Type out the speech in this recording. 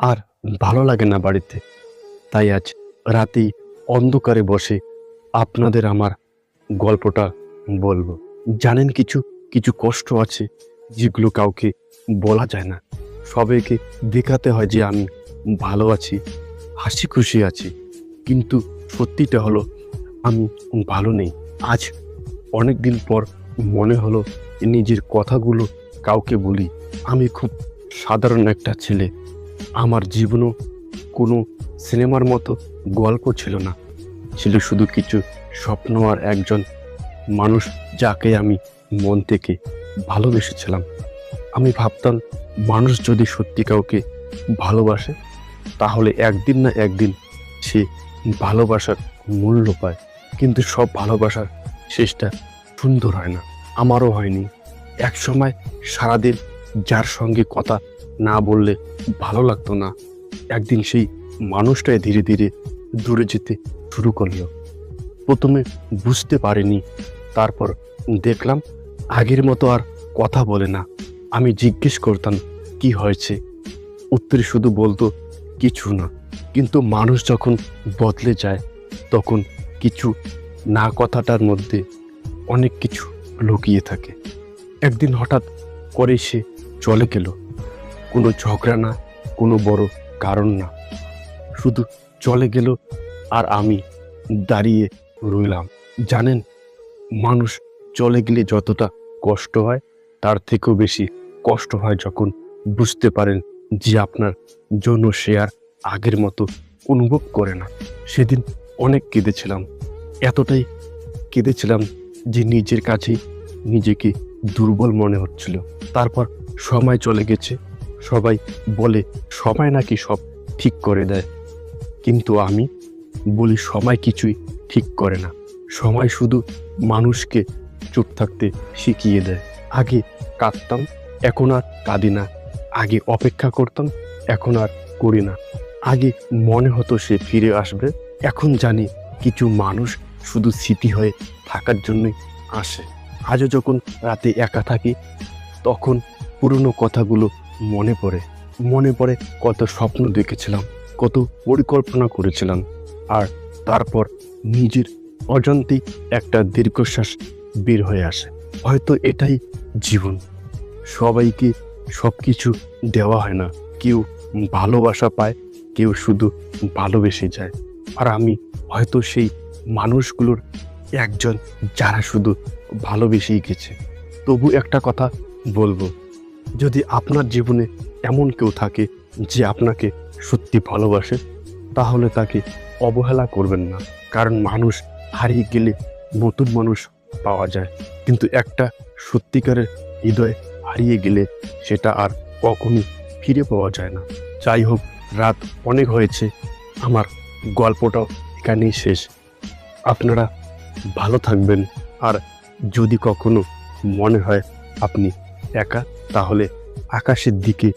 আর ভালো লাগে না বাড়িতে। তাই আজ রাতেই অন্ধকারে বসে আপনাদের আমার গল্পটা বলবো। জানেন, কিছু কিছু কষ্ট আছে যেগুলো কাউকে বলা যায় না। সবাইকে দেখাতে হয় যে আমি ভালো আছি, হাসি খুশি আছি, কিন্তু সত্যিটা হলো আমি ভালো নেই। আজ অনেক দিন পর মনে হলো নিজের কথাগুলো কাউকে বলি। আমি খুব সাধারণ একটা ছেলে। আমার জীবনও কোনো সিনেমার মতো গল্প ছিল না, ছিল শুধু কিছু স্বপ্ন আর একজন মানুষ যাকে আমি মন থেকে ভালোবেসেছিলাম। আমি ভাবতাম মানুষ যদি সত্যি কাউকে ভালোবাসে তাহলে একদিন না একদিন সে ভালোবাসার মূল্য পায়। কিন্তু সব ভালোবাসার শেষটা সুন্দর হয় না। আমারও হয়নি। এক সময় সারাদিন যার সঙ্গে কথা না বললে ভালো লাগতো না, একদিন সেই মানুষটাই ধীরে ধীরে দূরে যেতে শুরু করলো। প্রথমে বুঝতে পারিনি, তারপর দেখলাম আগের মতো আর কথা বলে না। আমি জিজ্ঞেস করতাম কি হয়েছে, উত্তরে শুধু বলতো কিছু না। কিন্তু মানুষ যখন বদলে যায় তখন কিছু না কথাটার মধ্যে অনেক কিছু লুকিয়ে থাকে। একদিন হঠাৎ করে সে চলে গেল, কোনো ঝগড়া না, কোনো বড় কারণ না, শুধু চলে গেল আর আমি দাঁড়িয়ে রইলাম। জানেন, মানুষ চলে গেলে যতটা কষ্ট হয় তার থেকেও বেশি কষ্ট হয় যখন বুঝতে পারেন যে আপনার জন্য সে আর আগের মতো অনুভব করে না। সেদিন অনেক কেঁদেছিলাম, এতটাই কেঁদেছিলাম যে নিজের কাছেই নিজেকে দুর্বল মনে হচ্ছিল। তারপর সময় চলে গেছে, সবাই বলে সময় নাকি সব ঠিক করে দেয়, কিন্তু আমি বলি সময় কিছুই ঠিক করে না। সময় শুধু মানুষকে চুপ থাকতে শিখিয়ে দেয়। আগে কাঁদতাম, এখন আর কাঁদি না। আগে অপেক্ষা করতাম, এখন আর করি না। আগে মনে হতো সে ফিরে আসবে, এখন জানি কিছু মানুষ শুধু স্মৃতি হয়ে থাকার জন্যই আসে। আজও যখন রাতে একা থাকি তখন পুরনো কথাগুলো মনে পড়ে। মনে পড়ে কত স্বপ্ন দেখেছিলাম, কত পরিকল্পনা করেছিলাম, আর তারপর নিজের অজান্তেই একটা দীর্ঘশ্বাস বের হয়ে আসে। হয়তো এটাই জীবন। সবাইকে সব কিছু দেওয়া হয় না। কেউ ভালোবাসা পায়, কেউ শুধু ভালোবেসে যায়। আর আমি হয়তো সেই মানুষগুলোর একজন যারা শুধু ভালোবেসেই গেছে। তবু একটা কথা বলবো, যদি আপনার জীবনে এমন কেউ থাকে যে আপনাকে সত্যি ভালোবাসে, তাহলে তাকে অবহেলা করবেন না। কারণ মানুষ হারিয়ে গেলে নতুন মানুষ পাওয়া যায়, কিন্তু একটা সত্যিকারের হৃদয় হারিয়ে গেলে সেটা আর কখনো ফিরে পাওয়া যায় না। যাই হোক, রাত অনেক হয়েছে, আমার গল্পটাও এখানেই শেষ। আপনারা ভালো থাকবেন। আর যদি কখনো মনে হয় আপনি একা, তাহলে আকাশের দিকে